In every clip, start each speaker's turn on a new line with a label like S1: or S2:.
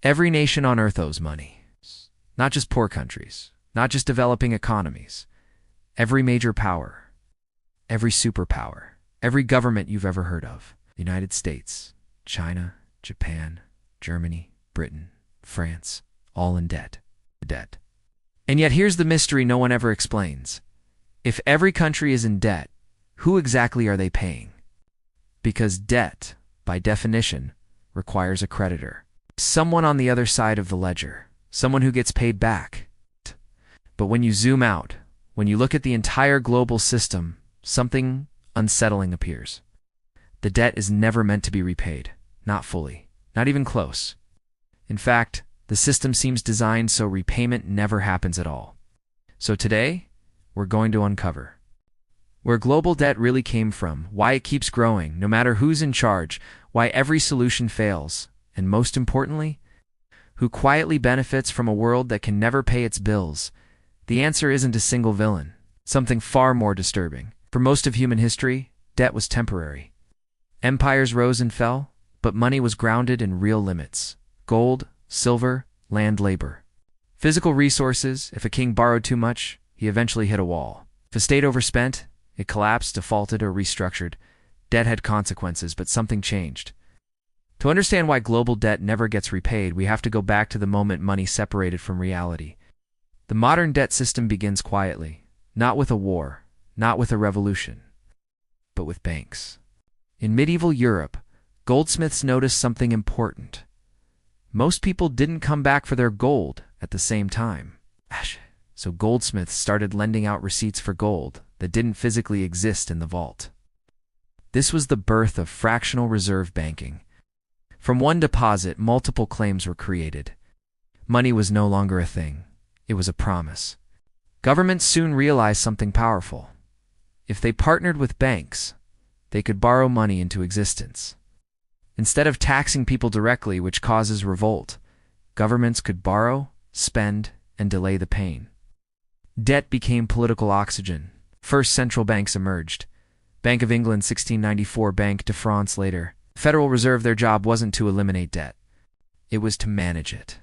S1: Every nation on earth owes money. Not just poor countries, not just developing economies. Every major power, every superpower, every government you've ever heard of. The United States, China, Japan, Germany, Britain, France, all in debt. Debt. And yet here's the mystery no one ever explains. If every country is in debt, who exactly are they paying? Because debt, by definition, requires a creditor. Someone on the other side of the ledger. Someone who gets paid back. But when you zoom out, when you look at the entire global system, something unsettling appears. The debt is never meant to be repaid. Not fully. Not even close. In fact, the system seems designed so repayment never happens at all. So today, we're going to uncover where global debt really came from, why it keeps growing, no matter who's in charge, why every solution fails, and most importantly, who quietly benefits from a world that can never pay its bills. The answer isn't a single villain, something far more disturbing. For most of human history, debt was temporary. Empires rose and fell, but money was grounded in real limits. Gold, silver, land, labor. Physical resources. If a king borrowed too much, he eventually hit a wall. If a state overspent, it collapsed, defaulted, or restructured. Debt had consequences, but something changed. To understand why global debt never gets repaid, we have to go back to the moment money separated from reality. The modern debt system begins quietly, not with a war, not with a revolution, but with banks. In medieval Europe, goldsmiths noticed something important. Most people didn't come back for their gold at the same time. So goldsmiths started lending out receipts for gold that didn't physically exist in the vault. This was the birth of fractional reserve banking. From one deposit, multiple claims were created. Money was no longer a thing. It was a promise. Governments soon realized something powerful. If they partnered with banks, they could borrow money into existence. Instead of taxing people directly, which causes revolt, governments could borrow, spend, and delay the pain. Debt became political oxygen. First central banks emerged. Bank of England 1694, Banque de France later. Federal Reserve, their job wasn't to eliminate debt. It was to manage it.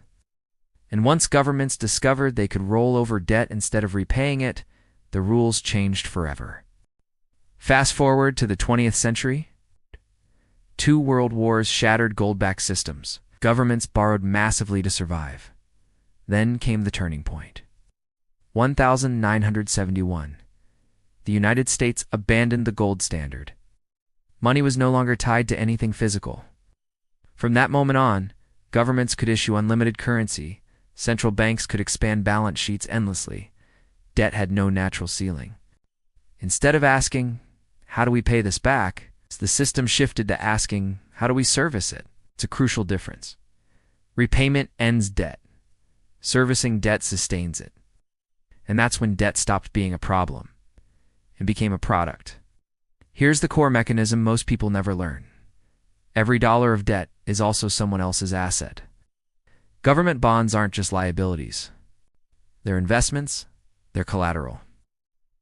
S1: And once governments discovered they could roll over debt instead of repaying it, the rules changed forever. Fast forward to the 20th century. 2 world wars shattered gold-backed systems. Governments borrowed massively to survive. Then came the turning point. 1971. The United States abandoned the gold standard. Money was no longer tied to anything physical. From that moment on, governments could issue unlimited currency, central banks could expand balance sheets endlessly. Debt had no natural ceiling. Instead of asking, how do we pay this back, the system shifted to asking, how do we service it? It's a crucial difference. Repayment ends debt. Servicing debt sustains it. And that's when debt stopped being a problem and became a product. Here's the core mechanism most people never learn. Every dollar of debt is also someone else's asset. Government bonds aren't just liabilities. They're investments, they're collateral.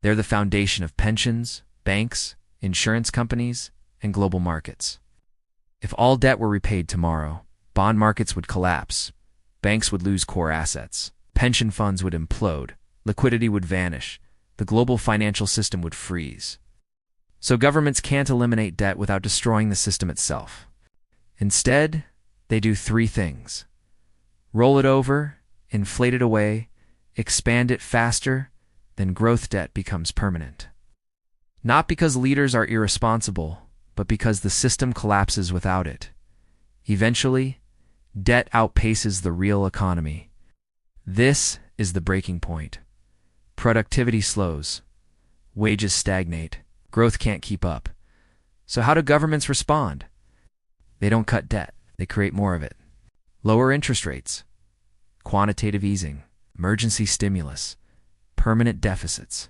S1: They're the foundation of pensions, banks, insurance companies, and global markets. If all debt were repaid tomorrow, bond markets would collapse, banks would lose core assets, pension funds would implode, liquidity would vanish, the global financial system would freeze. So governments can't eliminate debt without destroying the system itself. Instead, they do 3 things. Roll it over, inflate it away, expand it faster, then growth debt becomes permanent. Not because leaders are irresponsible, but because the system collapses without it. Eventually, debt outpaces the real economy. This is the breaking point. Productivity slows. Wages stagnate. Growth can't keep up. So how do governments respond? They don't cut debt. They create more of it. Lower interest rates, quantitative easing, emergency stimulus, permanent deficits.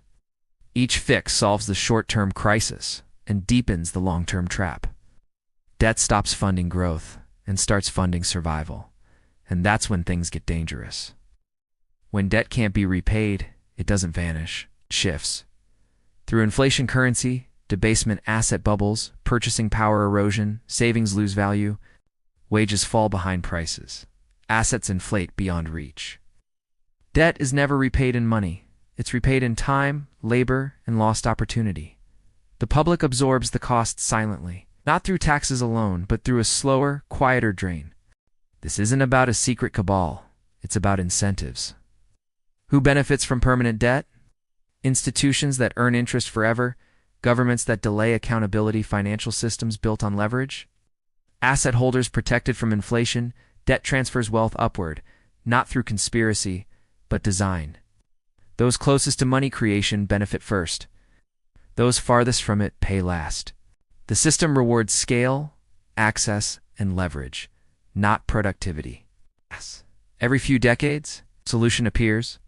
S1: Each fix solves the short-term crisis and deepens the long-term trap. Debt stops funding growth and starts funding survival. And that's when things get dangerous. When debt can't be repaid, it doesn't vanish, it shifts. Through inflation, currency, debasement, asset bubbles, purchasing power erosion, savings lose value, wages fall behind prices. assets inflate beyond reach. Debt is never repaid in money. It's repaid in time, labor, and lost opportunity. The public absorbs the costs silently, not through taxes alone, but through a slower, quieter drain. This isn't about a secret cabal. It's about incentives. Who benefits from permanent debt? Institutions that earn interest forever, governments that delay accountability, financial systems built on leverage. Asset holders protected from inflation. Debt transfers wealth upward, not through conspiracy, but design. Those closest to money creation benefit first. Those farthest from it pay last. The system rewards scale, access, and leverage, not productivity. Every few decades, solution appears: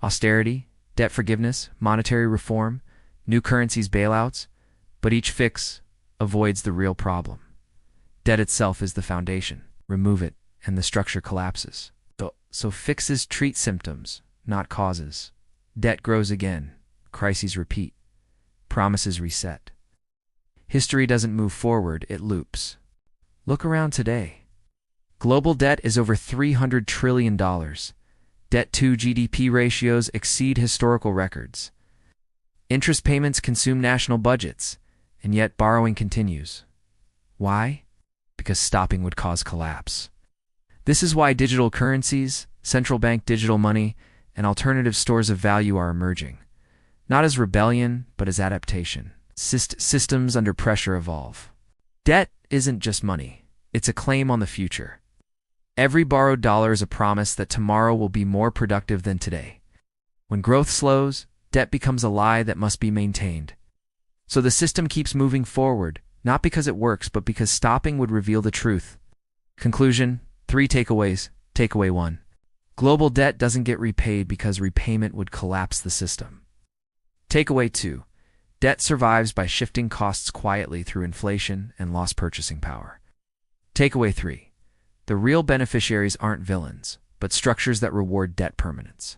S1: austerity, debt forgiveness, monetary reform, new currencies, bailouts, but each fix avoids the real problem. Debt itself is the foundation. Remove it, and the structure collapses. So fixes treat symptoms, not causes. Debt grows again. Crises repeat. Promises reset. History doesn't move forward, it loops. Look around today. Global debt is over $300 trillion. Debt to GDP ratios exceed historical records. Interest payments consume national budgets, and yet borrowing continues. Why? Because stopping would cause collapse. This is why digital currencies, central bank digital money, and alternative stores of value are emerging. Not as rebellion, but as adaptation. Systems under pressure evolve. Debt isn't just money. It's a claim on the future. Every borrowed dollar is a promise that tomorrow will be more productive than today. When growth slows, debt becomes a lie that must be maintained. So the system keeps moving forward, not because it works, but because stopping would reveal the truth. Conclusion: 3 takeaways. Takeaway 1. Global debt doesn't get repaid because repayment would collapse the system. Takeaway 2. Debt survives by shifting costs quietly through inflation and lost purchasing power. Takeaway 3. The real beneficiaries aren't villains, but structures that reward debt permanence.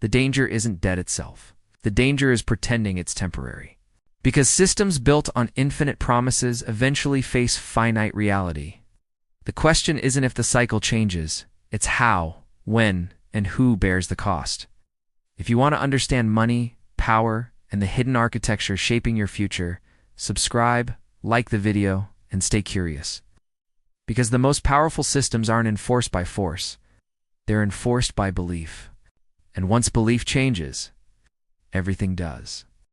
S1: The danger isn't debt itself. The danger is pretending it's temporary. Because systems built on infinite promises eventually face finite reality. The question isn't if the cycle changes, it's how, when, and who bears the cost. If you want to understand money, power, and the hidden architecture shaping your future, subscribe, like the video, and stay curious. Because the most powerful systems aren't enforced by force, they're enforced by belief. And once belief changes, everything does.